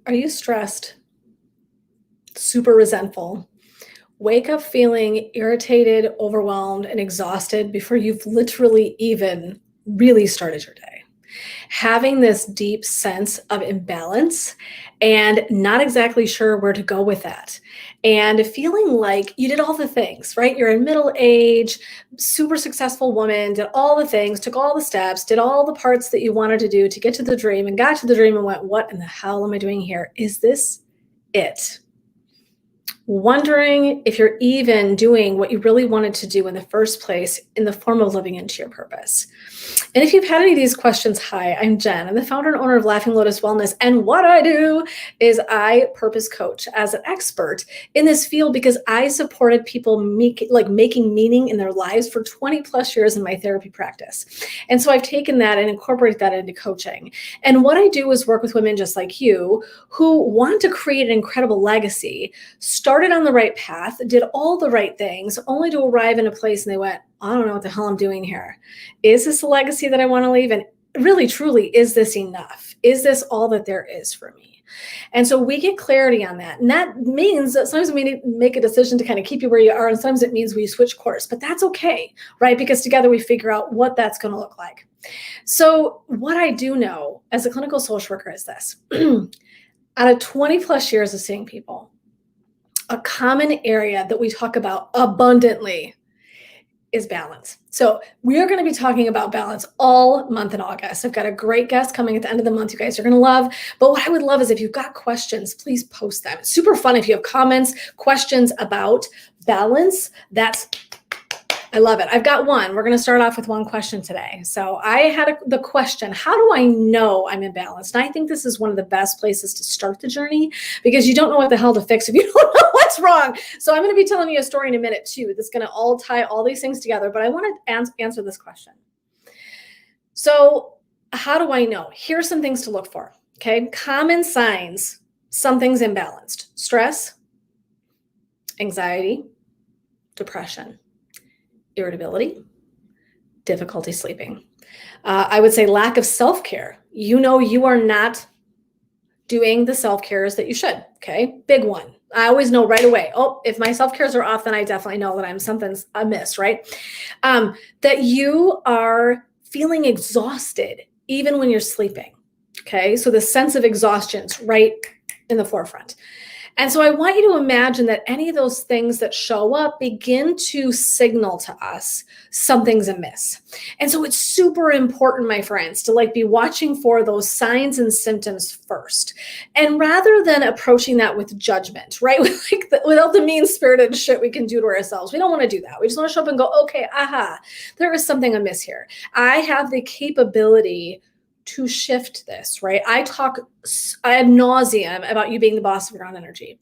Are you stressed, super resentful? Wake up feeling irritated, overwhelmed, and exhausted before you've literally even really started your day. Having this deep sense of imbalance and not exactly sure where to go with that. And feeling like you did all the things, right? You're in middle age, super successful woman, did all the things, took all the steps, did all the parts that you wanted to do to get to the dream, and got to the dream and went, what in the hell am I doing here? Is this it? Wondering if you're even doing what you really wanted to do in the first place in the form of living into your purpose. And if you've had any of these questions, hi, I'm Jen. I'm the founder and owner of Laughing Lotus Wellness. And what I do is I purpose coach as an expert in this field because I supported people making meaning in their lives for 20 plus years in my therapy practice. And so I've taken that and incorporated that into coaching. And what I do is work with women just like you who want to create an incredible legacy, started on the right path, did all the right things, only to arrive in a place and they went, I don't know what the hell I'm doing here. Is this a legacy that I want to leave? And really, truly, is this enough? Is this all that there is for me? And so we get clarity on that. And that means that sometimes we need to make a decision to kind of keep you where you are. And sometimes it means we switch course, but that's okay, right? Because together we figure out what that's going to look like. So what I do know as a clinical social worker is this. Out of 20 plus years of seeing people, a common area that we talk about abundantly is balance. So we are going to be talking about balance all month in August. I've got a great guest coming at the end of the month you guys are going to love. But what I would love is if you've got questions, please post them. It's super fun if you have comments, questions about balance. I love it. I've got one. We're going to start off with one question today. So I had the question, how do I know I'm imbalanced? And I think this is one of the best places to start the journey because you don't know what the hell to fix if you don't know what's wrong. So I'm going to be telling you a story in a minute too. That's going to all tie all these things together. But I want to answer this question. So how do I know? Here's some things to look for. Okay. Common signs something's imbalanced: stress, anxiety, depression, irritability, difficulty sleeping. I would say lack of self-care. You are not doing the self-cares that you should. Okay. Big one. I always know right away. Oh, if my self-cares are off, then I definitely know that something's amiss, right? That you are feeling exhausted even when you're sleeping. Okay. So the sense of exhaustion's right in the forefront. And so I want you to imagine that any of those things that show up begin to signal to us something's amiss. And so it's super important, my friends, to be watching for those signs and symptoms first. And rather than approaching that with judgment, right? Without the mean-spirited shit we can do to ourselves. We don't want to do that. We just want to show up and go, okay, aha, there is something amiss here. I have the capability to shift this, right? I talk ad nauseum about you being the boss of your own energy.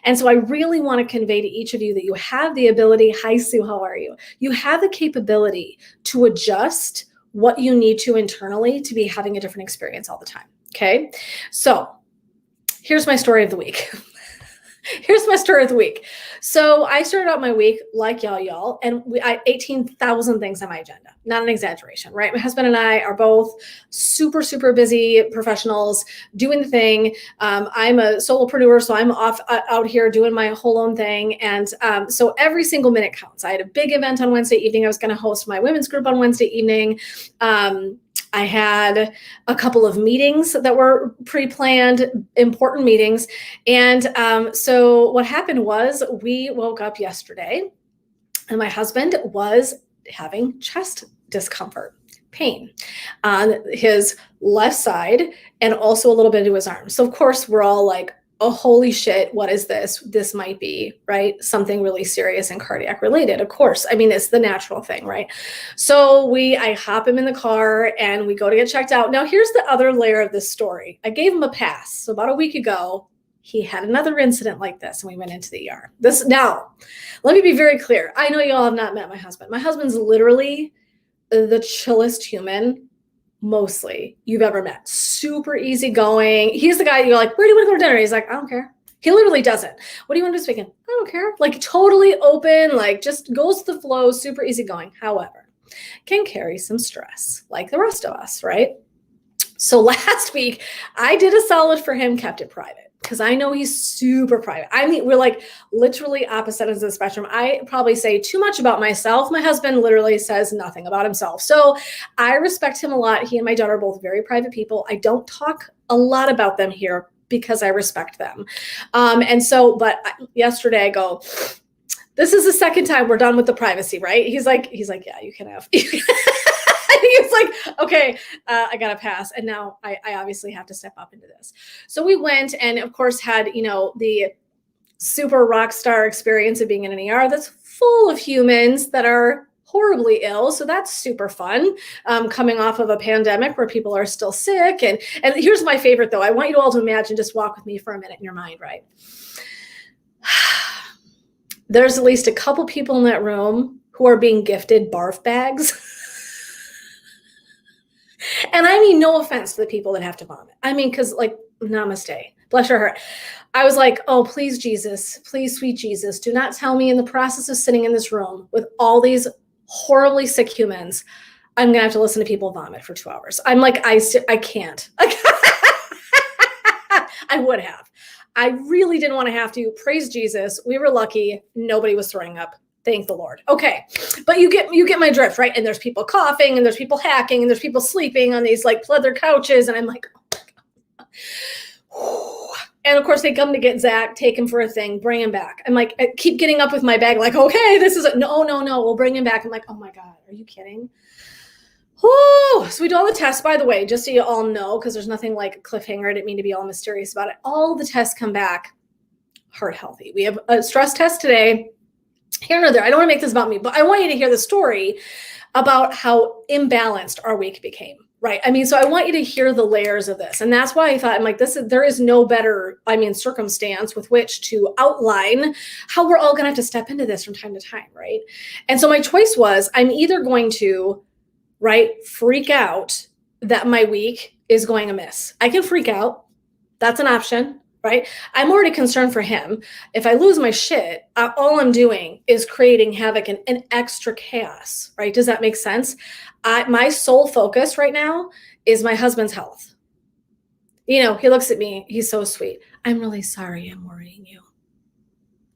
And so I really want to convey to each of you that you have the ability, hi Sue, how are you? You have the capability to adjust what you need to internally to be having a different experience all the time, okay? So here's my story of the week. So I started out my week like y'all, and I 18,000 things on my agenda. Not an exaggeration, right? My husband and I are both super, super busy professionals doing the thing. I'm a solopreneur, so I'm off out here doing my whole own thing. And so every single minute counts. I had a big event on Wednesday evening. I was going to host my women's group on Wednesday evening. I had a couple of meetings that were pre-planned, important meetings. And so what happened was we woke up yesterday and my husband was having chest discomfort, pain on his left side and also a little bit into his arm. So of course we're all like, oh, holy shit, what is this? This might be, right, something really serious and cardiac related. Of course, I mean, it's the natural thing, right? So I hop him in the car and we go to get checked out. Now, here's the other layer of this story. I gave him a pass. So about a week ago, he had another incident like this and we went into the ER. Now, let me be very clear. I know you all have not met my husband. My husband's literally the chillest human mostly you've ever met. Super easygoing. He's the guy you're like, where do you want to go to dinner? He's like, I don't care. He literally doesn't. What do you want to do this weekend? I don't care. Totally open, just goes to the flow, super easygoing. However, can carry some stress like the rest of us, right? So last week I did a solid for him, kept it private. because I know he's super private. I mean, we're like literally opposite ends of the spectrum. I probably say too much about myself. My husband literally says nothing about himself. So I respect him a lot. He and my daughter are both very private people. I don't talk a lot about them here because I respect them. But yesterday I go, this is the second time we're done with the privacy, right? He's like, yeah, you can have. He's like, okay, I got to pass. And now I obviously have to step up into this. So we went and of course had, the super rock star experience of being in an ER that's full of humans that are horribly ill. So that's super fun, coming off of a pandemic where people are still sick. And here's my favorite though. I want you all to imagine, just walk with me for a minute in your mind, right? There's at least a couple people in that room who are being gifted barf bags. And I mean, no offense to the people that have to vomit. I mean, because like, namaste, bless your heart. I was like, oh, please, Jesus, please, sweet Jesus, do not tell me in the process of sitting in this room with all these horribly sick humans, I'm going to have to listen to people vomit for 2 hours. I'm like, I can't. I would have. I really didn't want to have to. Praise Jesus. We were lucky. Nobody was throwing up. Thank the Lord. Okay. But you get my drift, right? And there's people coughing and there's people hacking and there's people sleeping on these like leather couches. And I'm like, oh. And of course they come to get Zach, take him for a thing, bring him back. I'm like, I keep getting up with my bag. Like, okay, this is no. We'll bring him back. I'm like, oh my God, are you kidding? Oh, so we do all the tests, by the way, just so you all know, because there's nothing like a cliffhanger. I didn't mean to be all mysterious about it. All the tests come back heart healthy. We have a stress test today. Here and there. I don't want to make this about me, but I want you to hear the story about how imbalanced our week became, right? I mean, so I want you to hear the layers of this. And that's why I thought, I'm like, there is no better, circumstance with which to outline how we're all going to have to step into this from time to time, right? And so my choice was, I'm either going to, freak out that my week is going amiss. I can freak out. That's an option. Right? I'm already concerned for him. If I lose my shit, all I'm doing is creating havoc and extra chaos, right? Does that make sense? My sole focus right now is my husband's health. He looks at me. He's so sweet. I'm really sorry I'm worrying you.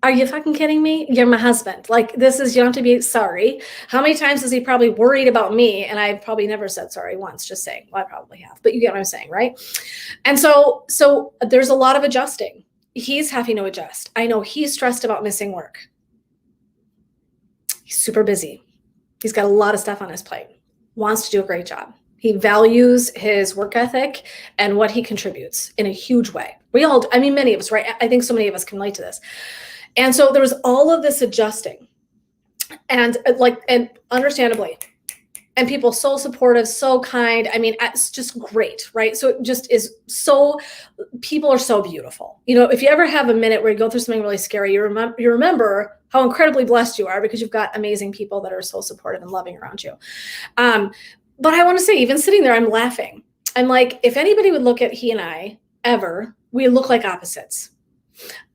Are you fucking kidding me? You're my husband. Like, you don't have to be sorry. How many times has he probably worried about me? And I've probably never said sorry once, just saying. Well, I probably have, but you get what I'm saying, right? And so there's a lot of adjusting. He's having to adjust. I know he's stressed about missing work. He's super busy. He's got a lot of stuff on his plate. Wants to do a great job. He values his work ethic and what he contributes in a huge way. Many of us, right? I think so many of us can relate to this. And so there was all of this adjusting and understandably, and people so supportive, so kind. I mean, it's just great, right? So it just is people are so beautiful. If you ever have a minute where you go through something really scary, you remember how incredibly blessed you are because you've got amazing people that are so supportive and loving around you. But I want to say, even sitting there, I'm laughing. I'm like, if anybody would look at he and I ever, we look like opposites.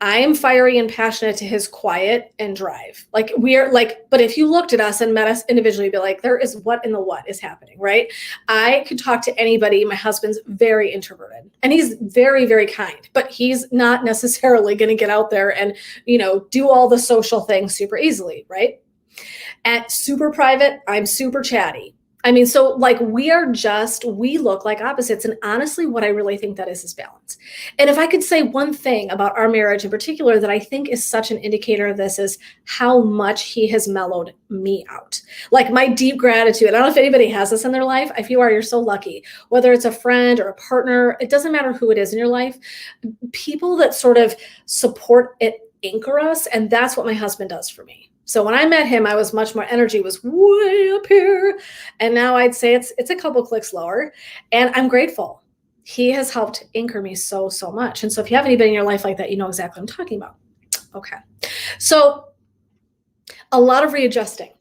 I am fiery and passionate to his quiet and drive. But if you looked at us and met us individually, you'd be like, there is what is happening, right? I could talk to anybody. My husband's very introverted and he's very, very kind, but he's not necessarily going to get out there and, do all the social things super easily, right? And super private, I'm super chatty. We look like opposites. And honestly, what I really think that is balance. And if I could say one thing about our marriage in particular that I think is such an indicator of this is how much he has mellowed me out. Like my deep gratitude. I don't know if anybody has this in their life. If you are, you're so lucky. Whether it's a friend or a partner, it doesn't matter who it is in your life. People that sort of support it, anchor us. And that's what my husband does for me. So when I met him, I was much more, energy was way up here. And now I'd say it's a couple clicks lower. And I'm grateful. He has helped anchor me so, so much. And so if you have anybody in your life like that, you know exactly what I'm talking about. Okay. So a lot of readjusting,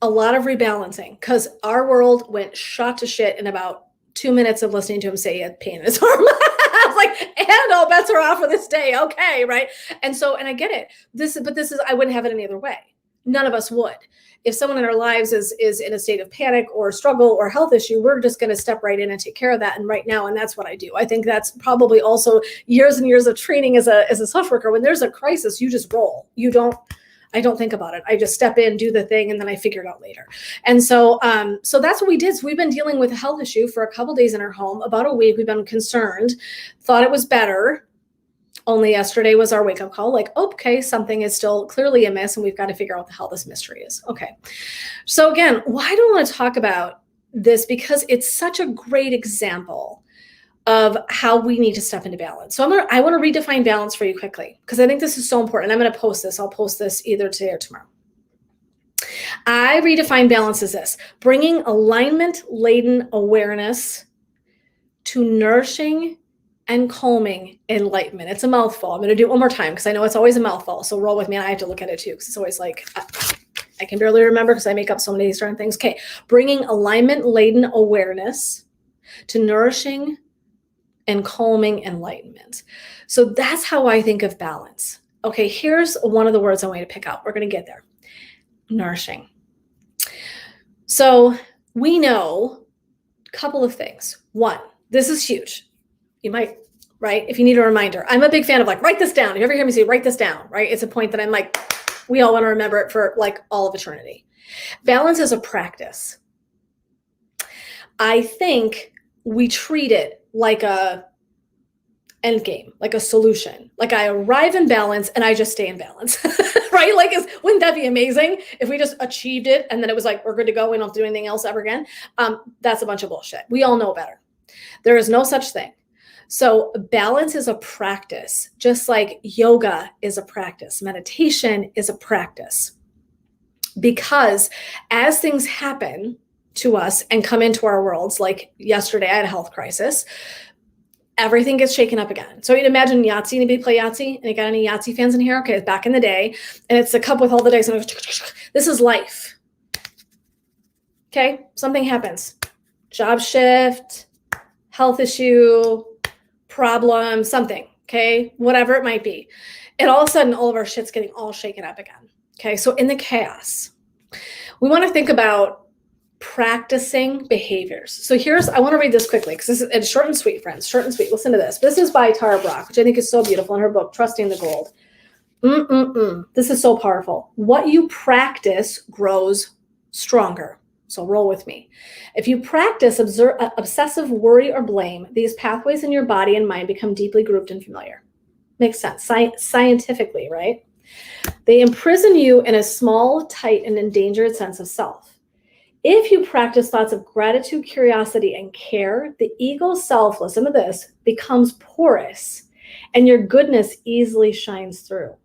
a lot of rebalancing, because our world went shot to shit in about 2 minutes of listening to him say he had pain in his arm. I was like, and all bets are off for this day. Okay. Right. And I get it. This is, I wouldn't have it any other way. None of us would. if someone in our lives is in a state of panic or struggle or health issue, we're just going to step right in and take care of that. And right now, and that's what I do. I think that's probably also years and years of training as a social worker. When there's a crisis, you just roll. I don't think about it. I just step in, do the thing, and then I figure it out later. And so that's what we did. So we've been dealing with a health issue for a couple days in our home, about a week. We've been concerned, thought it was better. Only yesterday was our wake-up call, like, okay, something is still clearly amiss, and we've got to figure out what the hell this mystery is. Okay. So again, why do I want to talk about this? Because it's such a great example of how we need to step into balance. So I want to redefine balance for you quickly, because I think this is so important. I'm going to post this. I'll post this either today or tomorrow. I redefine balance as this: bringing alignment-laden awareness to nourishing and calming enlightenment. It's a mouthful. I'm going to do it one more time because I know it's always a mouthful. So roll with me, and I have to look at it too because it's always like, I can barely remember because I make up so many of these different things. Okay, bringing alignment-laden awareness to nourishing and calming enlightenment. So that's how I think of balance. Okay, here's one of the words I want you to pick out. We're going to get there. Nourishing. So we know a couple of things. One, this is huge. You might, right? If you need a reminder. I'm a big fan of like, write this down. If you ever hear me say, write this down, right? It's a point that I'm like, we all want to remember it for like all of eternity. Balance is a practice. I think we treat it like a end game, like a solution. Like I arrive in balance and I just stay in balance, right? Like, wouldn't that be amazing if we just achieved it and then it was like, we're good to go. We don't have to do anything else ever again. That's a bunch of bullshit. We all know better. There is no such thing. So balance is a practice, just like yoga is a practice. Meditation is a practice. Because as things happen to us and come into our worlds, like yesterday I had a health crisis, everything gets shaken up again. So you'd imagine Yahtzee. Anybody play Yahtzee? Any got any Yahtzee fans in here? Okay, it's back in the day. And it's a cup with all the dice. And this is life. Okay, something happens. Job shift, health issue, problem, something. Okay, whatever it might be. And all of a sudden, all of our shit's getting all shaken up again. Okay, so in the chaos, we want to think about practicing behaviors. So I want to read this quickly because it's short and sweet, friends. Short and sweet. Listen to this. This is by Tara Brach, which I think is so beautiful in her book, Trusting the Gold. This is so powerful. What you practice grows stronger. So roll with me. If you practice obsessive worry or blame, these pathways in your body and mind become deeply grouped and familiar. Makes sense scientifically, right? They imprison you in a small, tight, and endangered sense of self. If you practice thoughts of gratitude, curiosity, and care, the ego self, listen to this, becomes porous and your goodness easily shines through.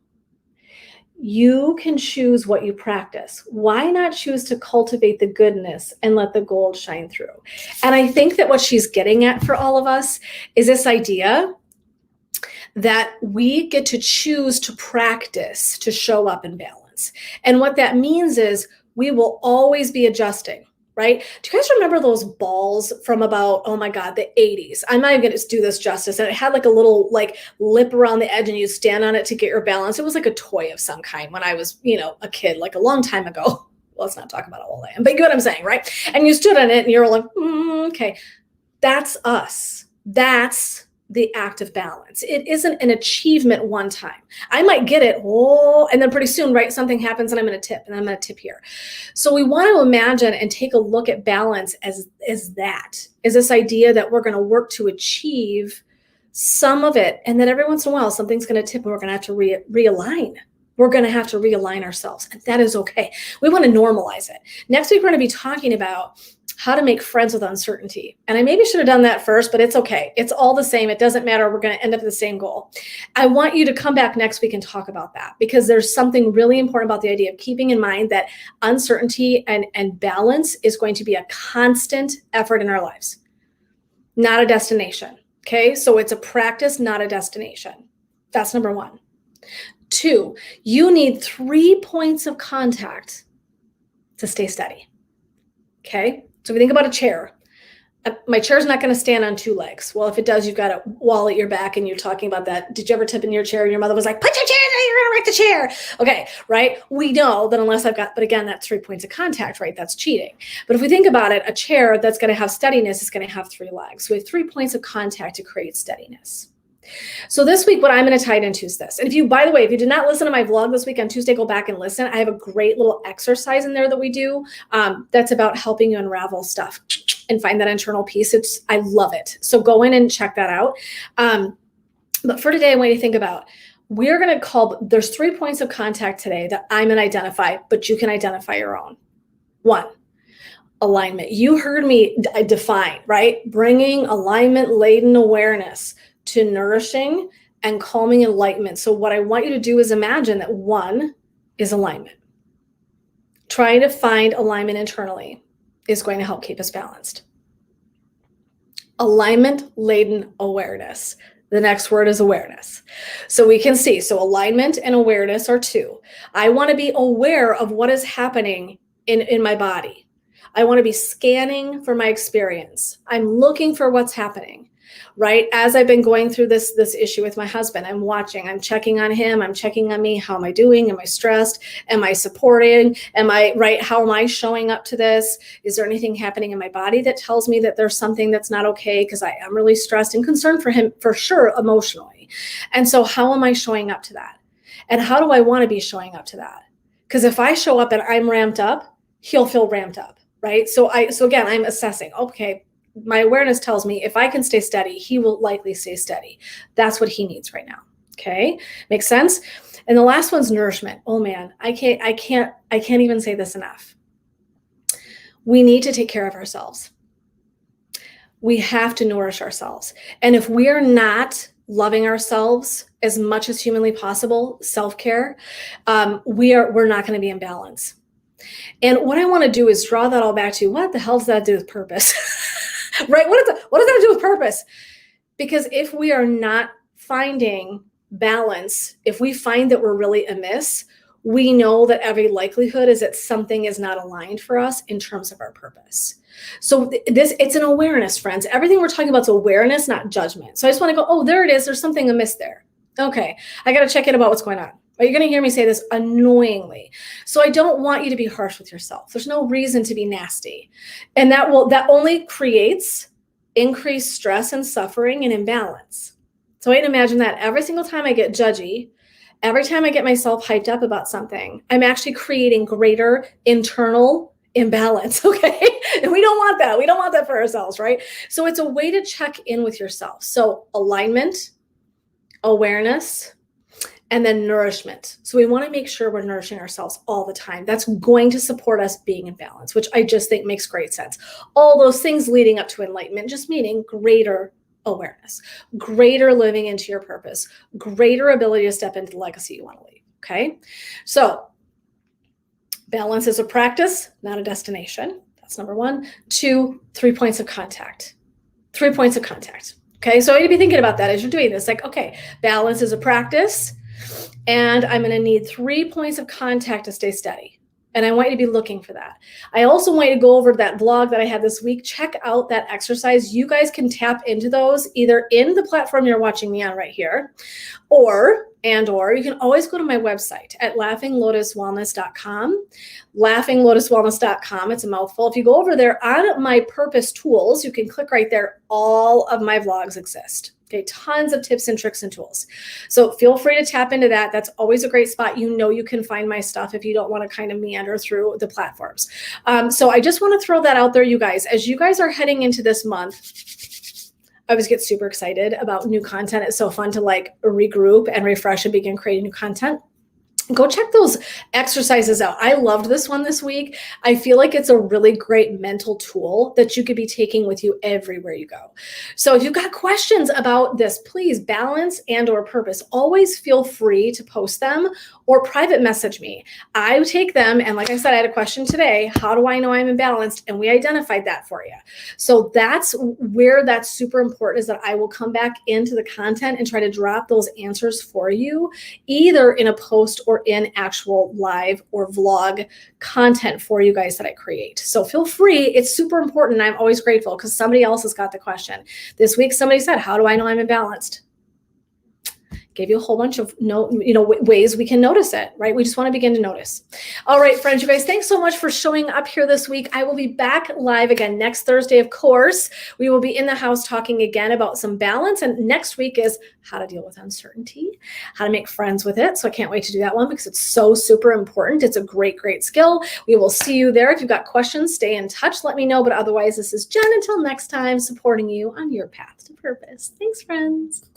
You can choose what you practice. Why not choose to cultivate the goodness and let the gold shine through? And I think that what she's getting at for all of us is this idea that we get to choose to practice to show up in balance. And what that means is we will always be adjusting, right? Do you guys remember those balls from about, oh my God, the 80s? I'm not even going to do this justice. And it had like a little like lip around the edge and you stand on it to get your balance. It was like a toy of some kind when I was, a kid, like a long time ago. Well, let's not talk about how old I am, but you get what I'm saying, right? And you stood on it and you're like, okay, that's us. That's the act of balance. It isn't an achievement one time. I might get it, and then pretty soon, right, something happens and I'm going to tip, and I'm going to tip here. So we want to imagine and take a look at balance as this idea that we're going to work to achieve some of it, and then every once in a while, something's going to tip and we're going to have to realign. We're going to have to realign ourselves, and that is okay. We want to normalize it. Next week, we're going to be talking about how to make friends with uncertainty. And I maybe should have done that first, but it's okay. It's all the same. It doesn't matter. We're going to end up at the same goal. I want you to come back next week and talk about that, because there's something really important about the idea of keeping in mind that uncertainty and balance is going to be a constant effort in our lives, not a destination. Okay. So it's a practice, not a destination. That's number one. 2, you need 3 points of contact to stay steady. Okay. So if we think about a chair, My chair's not going to stand on two legs. Well, if it does, you've got a wall at your back and you're talking about that. Did you ever tip in your chair and your mother was like, put your chair down, you're going to wreck the chair. Okay, right? We know that unless but again, that's 3 points of contact, right? That's cheating. But if we think about it, a chair that's going to have steadiness is going to have 3 legs. So we have 3 points of contact to create steadiness. So this week, what I'm going to tie it into is this. And if you, by the way, if you did not listen to my vlog this week on Tuesday, go back and listen. I have a great little exercise in there that we do that's about helping you unravel stuff and find that internal peace. I love it. So go in and check that out. But for today, I want you to think about, we're going to there's 3 points of contact today that I'm going to identify, but you can identify your own. 1, alignment. You heard me define, right? Bringing alignment-laden awareness to nourishing and calming enlightenment. So what I want you to do is imagine that 1 is alignment. Trying to find alignment internally is going to help keep us balanced. Alignment-laden awareness. The next word is awareness. So we can see, so alignment and awareness are 2. I want to be aware of what is happening in my body. I want to be scanning for my experience. I'm looking for what's happening. Right? As I've been going through this issue with my husband, I'm watching, I'm checking on him, I'm checking on me. How am I doing? Am I stressed? Am I supporting? How am I showing up to this? Is there anything happening in my body that tells me that there's something that's not okay? Because I am really stressed and concerned for him, for sure, emotionally. And so how am I showing up to that? And how do I want to be showing up to that? Because if I show up and I'm ramped up, he'll feel ramped up, right? So again, I'm assessing, okay, my awareness tells me if I can stay steady, he will likely stay steady. That's what he needs right now. Okay. Makes sense. And the last one's nourishment. Oh man, I can't even say this enough. We need to take care of ourselves. We have to nourish ourselves. And if we are not loving ourselves as much as humanly possible, self-care, we're not going to be in balance. And what I want to do is draw that all back to, what the hell does that do with purpose? Right? What does that do with purpose? Because if we are not finding balance, if we find that we're really amiss, we know that every likelihood is that something is not aligned for us in terms of our purpose. So it's an awareness, friends. Everything we're talking about is awareness, not judgment. So I just want to go, oh, there it is. There's something amiss there. Okay. I got to check in about what's going on. You're going to hear me say this annoyingly. So I don't want you to be harsh with yourself. There's no reason to be nasty. And that only creates increased stress and suffering and imbalance. So I can imagine that every single time I get judgy, every time I get myself hyped up about something, I'm actually creating greater internal imbalance. Okay. And we don't want that. We don't want that for ourselves, right? So it's a way to check in with yourself. So alignment, awareness, and then nourishment. So we want to make sure we're nourishing ourselves all the time. That's going to support us being in balance, which I just think makes great sense. All those things leading up to enlightenment, just meaning greater awareness, greater living into your purpose, greater ability to step into the legacy you want to leave. Okay. So balance is a practice, not a destination. That's number 1. 2, 3 points of contact. 3 points of contact. Okay. So you'd be thinking about that as you're doing this, like, okay, balance is a practice. And I'm going to need 3 points of contact to stay steady. And I want you to be looking for that. I also want you to go over to that blog that I had this week. Check out that exercise. You guys can tap into those either in the platform you're watching me on right here, or you can always go to my website at laughinglotuswellness.com. Laughinglotuswellness.com. It's a mouthful. If you go over there on my purpose tools, you can click right there. All of my vlogs exist. Okay, tons of tips and tricks and tools. So feel free to tap into that. That's always a great spot. You know you can find my stuff if you don't want to kind of meander through the platforms. So I just want to throw that out there, you guys. As you guys are heading into this month, I always get super excited about new content. It's so fun to like regroup and refresh and begin creating new content. Go check those exercises out. I loved this one this week. I feel like it's a really great mental tool that you could be taking with you everywhere you go. So if you've got questions about this, please, balance and or purpose, always feel free to post them or private message me. I take them. And like I said, I had a question today. How do I know I'm imbalanced? And we identified that for you. So that's where that's super important, is that I will come back into the content and try to drop those answers for you, either in a post or or in actual live or vlog content for you guys that I create. So feel free. It's super important. I'm always grateful because somebody else has got the question. This week, somebody said, how do I know I'm imbalanced? Gave you a whole bunch of ways we can notice it, right? We just want to begin to notice. All right, friends, you guys, thanks so much for showing up here this week. I will be back live again next Thursday, of course. We will be in the house talking again about some balance. And next week is how to deal with uncertainty, how to make friends with it. So I can't wait to do that one because it's so super important. It's a great, great skill. We will see you there. If you've got questions, stay in touch. Let me know. But otherwise, this is Jen. Until next time, supporting you on your path to purpose. Thanks, friends.